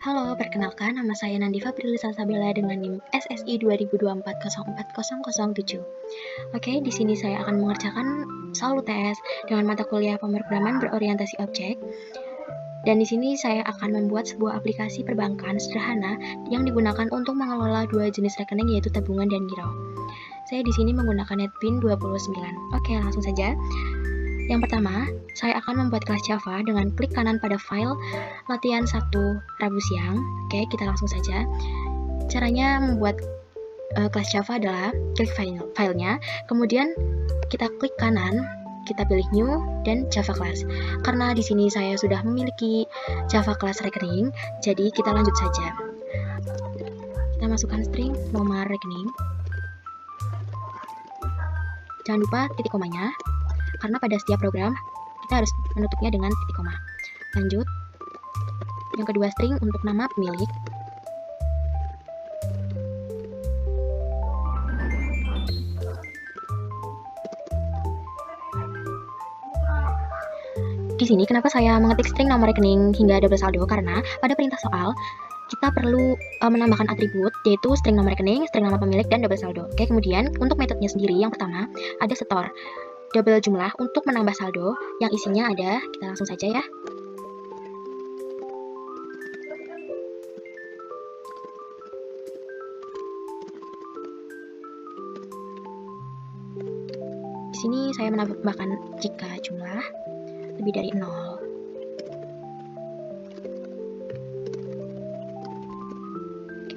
Halo, perkenalkan nama saya Nandifa Prilisa Sabella dengan NIM SSI 2024-04007. Oke, di sini saya akan mengerjakan soal UTS dengan mata kuliah pemrograman berorientasi objek. Dan di sini saya akan membuat sebuah aplikasi perbankan sederhana yang digunakan untuk mengelola dua jenis rekening yaitu tabungan dan giro. Saya di sini menggunakan NetBeans 29. Oke, langsung saja. Yang pertama, saya akan membuat kelas Java dengan klik kanan pada file latihan 1 Rabu siang. Oke, kita langsung saja. Caranya membuat kelas Java adalah klik filenya, kemudian kita klik kanan, kita pilih new dan Java class. Karena di sini saya sudah memiliki Java class rekening, jadi kita lanjut saja. Kita masukkan string nomor rekening. Jangan lupa titik komanya, karena pada setiap program kita harus menutupnya dengan titik koma. Lanjut. Yang kedua, string untuk nama pemilik. Di sini kenapa saya mengetik string nomor rekening hingga double saldo? Karena pada perintah soal kita perlu menambahkan atribut, yaitu string nomor rekening, string nama pemilik, dan double saldo. Oke, kemudian untuk metodenya sendiri, yang pertama ada store double jumlah untuk menambah saldo yang isinya ada, kita langsung saja ya. Di sini saya menambahkan jika jumlah lebih dari 0.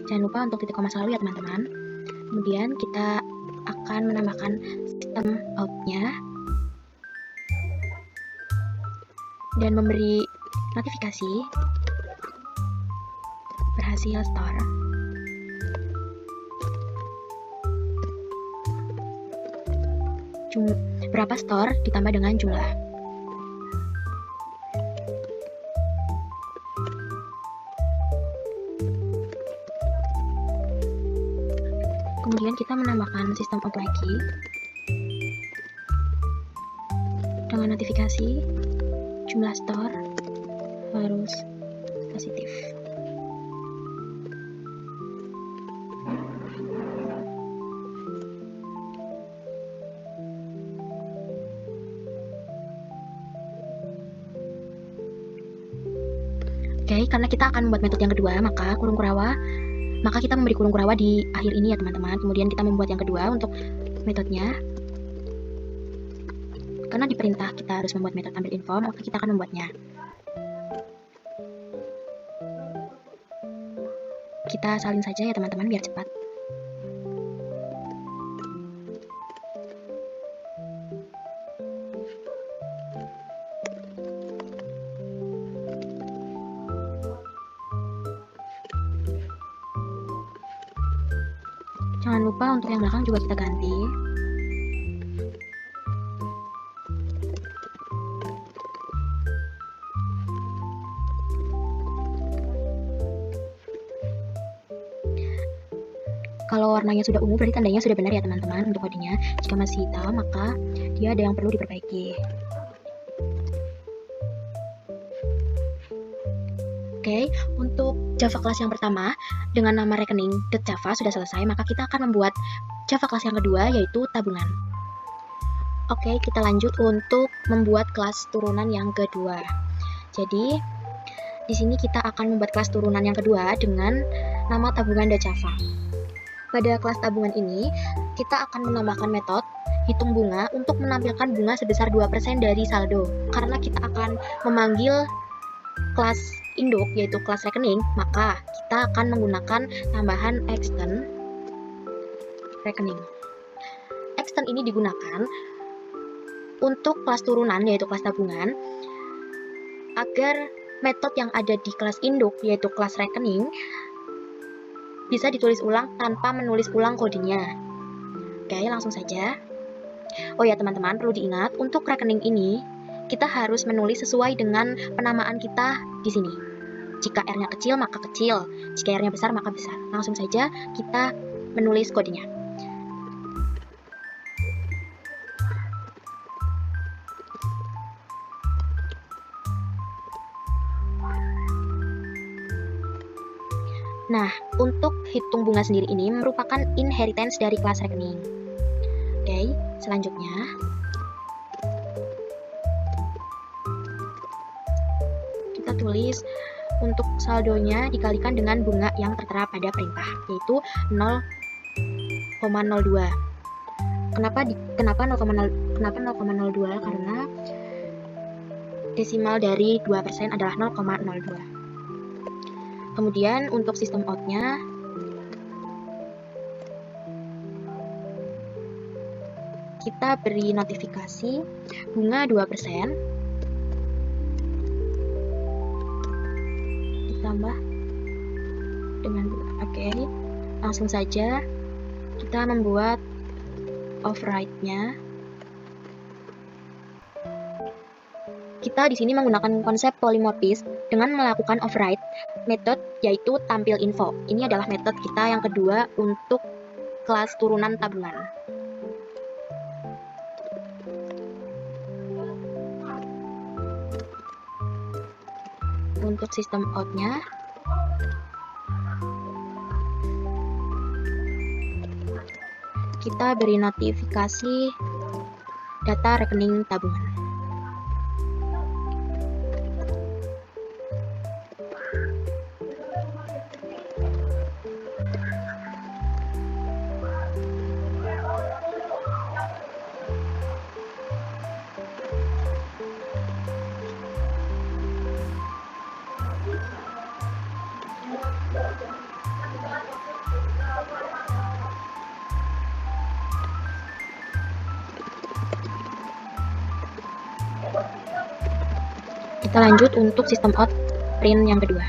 Jangan lupa untuk titik koma selalu ya teman-teman. Kemudian kita akan menambahkan sistem out-nya dan memberi notifikasi berhasil store. Berapa store ditambah dengan jumlah. Kemudian kita menambahkan sistem out lagi dengan notifikasi jumlah store harus positif. Oke, karena kita akan membuat metode yang kedua, maka kita memberi kurung kurawa di akhir ini ya teman-teman. Kemudian kita membuat yang kedua untuk metodenya. Karena di perintah kita harus membuat metode ambil info, maka kita akan membuatnya. Kita salin saja ya teman-teman biar cepat. Jangan lupa untuk yang belakang juga kita ganti. Kalau warnanya sudah ungu berarti tandanya sudah benar ya teman-teman untuk kodenya. Jika masih hitam maka dia ada yang perlu diperbaiki. Oke, untuk Java class yang pertama dengan nama rekening .java sudah selesai, maka kita akan membuat Java class yang kedua yaitu tabungan. Oke, kita lanjut untuk membuat kelas turunan yang kedua. Jadi, di sini kita akan membuat kelas turunan yang kedua dengan nama tabungan.java. Pada kelas tabungan ini, kita akan menambahkan metode hitung bunga untuk menampilkan bunga sebesar 2% dari saldo. Karena kita akan memanggil kelas induk yaitu kelas rekening, maka kita akan menggunakan tambahan extend rekening. Extend ini digunakan untuk kelas turunan yaitu kelas tabungan agar metode yang ada di kelas induk yaitu kelas rekening bisa ditulis ulang tanpa menulis ulang kodenya. Oke, langsung saja. Oh ya teman-teman, perlu diingat untuk rekening ini kita harus menulis sesuai dengan penamaan kita di sini. Jika R-nya kecil maka kecil, jika R-nya besar maka besar. Langsung saja kita menulis kodenya. Nah, untuk hitung bunga sendiri ini merupakan inheritance dari kelas rekening. Oke, selanjutnya kita tulis untuk saldonya dikalikan dengan bunga yang tertera pada perintah, yaitu 0,02. Kenapa 0,02? Karena desimal dari 2% adalah 0,02. Kemudian untuk sistem out-nya kita beri notifikasi bunga 2% ditambah dengan oke. Langsung saja kita membuat override-nya. Kita di sini menggunakan konsep polymorphis dengan melakukan override method yaitu tampil info. Ini adalah metode kita yang kedua untuk kelas turunan tabungan. Untuk sistem out-nya kita beri notifikasi data rekening tabungan. Kita lanjut untuk sistem out print yang kedua.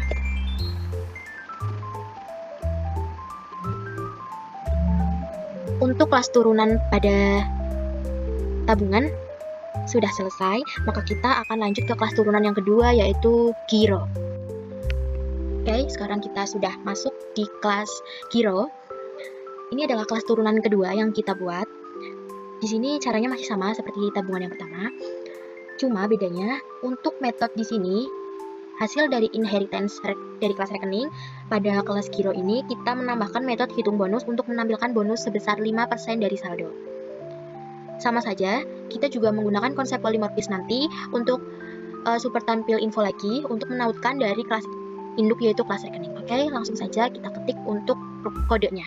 Untuk kelas turunan pada tabungan sudah selesai, maka kita akan lanjut ke kelas turunan yang kedua yaitu giro. Oke, sekarang kita sudah masuk di kelas giro. Ini adalah kelas turunan kedua yang kita buat. Di sini caranya masih sama seperti tabungan yang pertama. Cuma bedanya untuk metode di sini hasil dari inheritance dari kelas rekening pada kelas giro ini kita menambahkan metode hitung bonus untuk menampilkan bonus sebesar 5% dari saldo. Sama saja, kita juga menggunakan konsep polymorphis nanti untuk super tampil info lagi untuk menautkan dari kelas induk yaitu kelas rekening. Oke, langsung saja kita ketik untuk kodenya.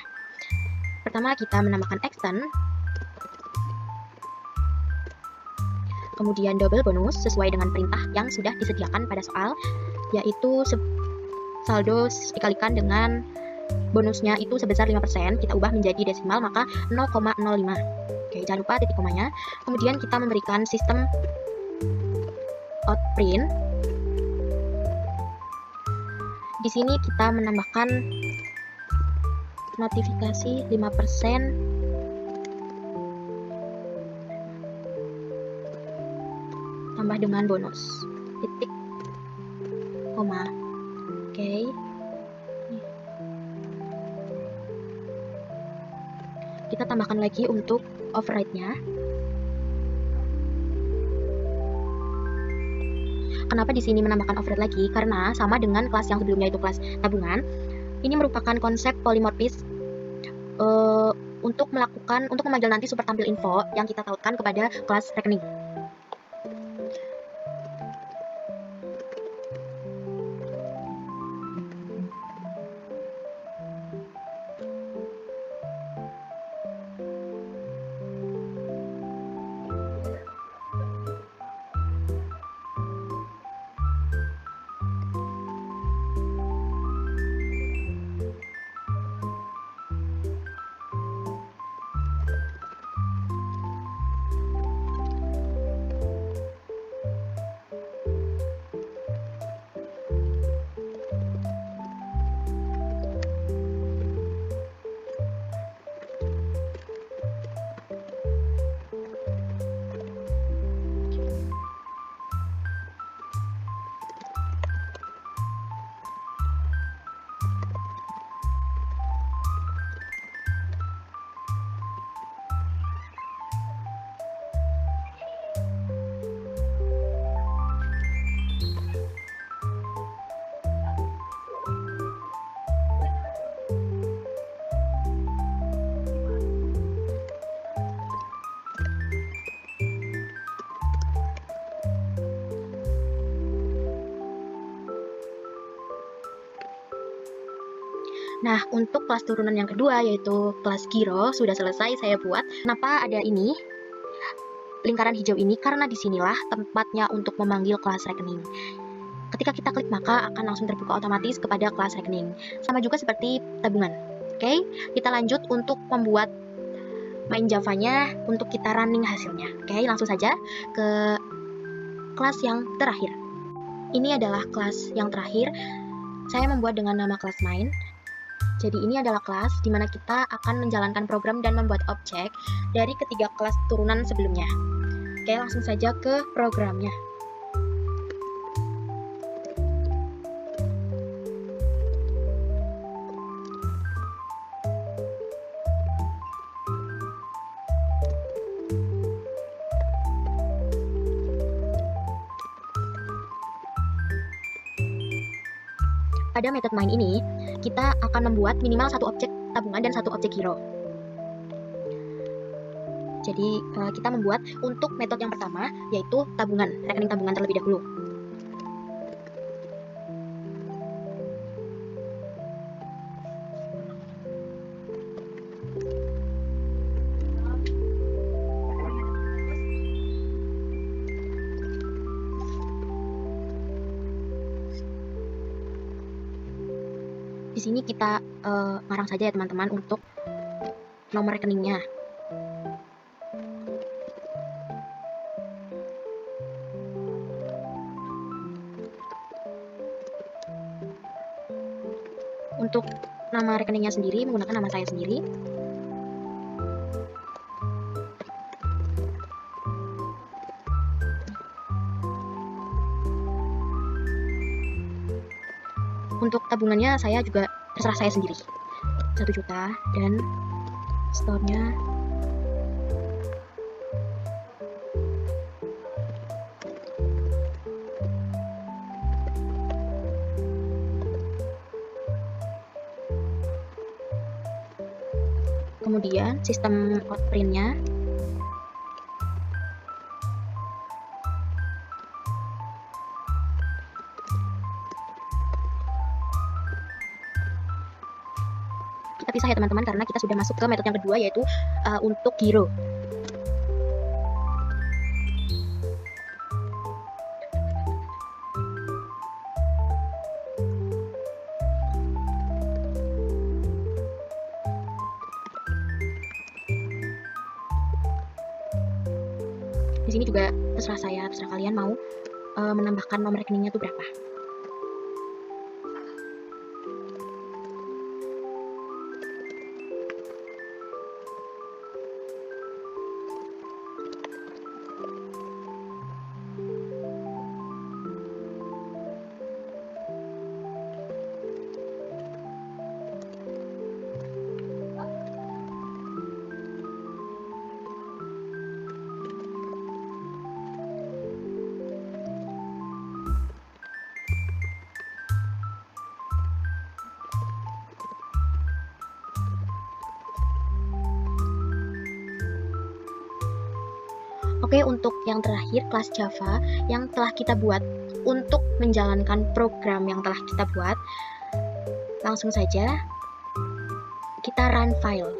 Pertama kita menambahkan extend, kemudian double bonus sesuai dengan perintah yang sudah disediakan pada soal, yaitu saldo dikalikan dengan bonusnya itu sebesar 5%, kita ubah menjadi desimal maka 0,05. Oke, jangan lupa titik komanya. Kemudian kita memberikan sistem out print. Di sini kita menambahkan notifikasi 5% tambah dengan bonus titik koma. Oke, kita tambahkan lagi untuk override-nya. Kenapa di sini menambahkan override lagi? Karena sama dengan kelas yang sebelumnya itu kelas tabungan, ini merupakan konsep polymorphis untuk memanggil nanti super tampil info yang kita tautkan kepada kelas rekening. Nah, untuk kelas turunan yang kedua yaitu kelas Giro sudah selesai saya buat. Kenapa ada ini? Lingkaran hijau ini karena disinilah tempatnya untuk memanggil kelas rekening. Ketika kita klik maka akan langsung terbuka otomatis kepada kelas rekening. Sama juga seperti tabungan. Oke, kita lanjut untuk membuat main Java-nya untuk kita running hasilnya. Oke, langsung saja ke kelas yang terakhir. Ini adalah kelas yang terakhir. Saya membuat dengan nama kelas main. Jadi ini adalah kelas di mana kita akan menjalankan program dan membuat objek dari ketiga kelas turunan sebelumnya. Oke, langsung saja ke programnya. Pada metode main ini, kita akan membuat minimal satu objek tabungan dan satu objek hero. Jadi, kita membuat untuk metode yang pertama, yaitu tabungan, rekening tabungan terlebih dahulu. Di sini kita ngarang saja ya teman-teman untuk nomor rekeningnya. Untuk nama rekeningnya sendiri menggunakan nama saya sendiri. Untuk tabungannya saya juga terserah saya sendiri, 1 juta, dan store-nya kemudian sistem outprint-nya kita pisah ya teman-teman karena kita sudah masuk ke metode yang kedua yaitu untuk giro. Di sini juga terserah saya, terserah kalian mau menambahkan nomor rekeningnya itu berapa. Oke, untuk yang terakhir kelas Java yang telah kita buat untuk menjalankan program yang telah kita buat, langsung saja kita run file.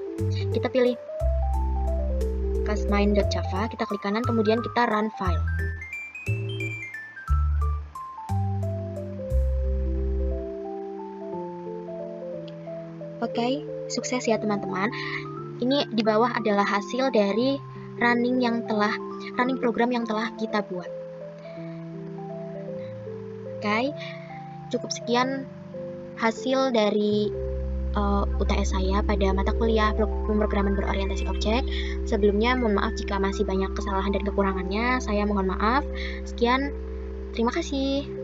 Kita pilih kelas main.java, kita klik kanan, kemudian kita run file. Oke, sukses ya teman-teman. Ini di bawah adalah hasil dari running program yang telah kita buat. Oke, cukup sekian hasil dari UTS saya pada mata kuliah pemrograman berorientasi objek. Sebelumnya mohon maaf jika masih banyak kesalahan dan kekurangannya. Saya mohon maaf. Sekian, terima kasih.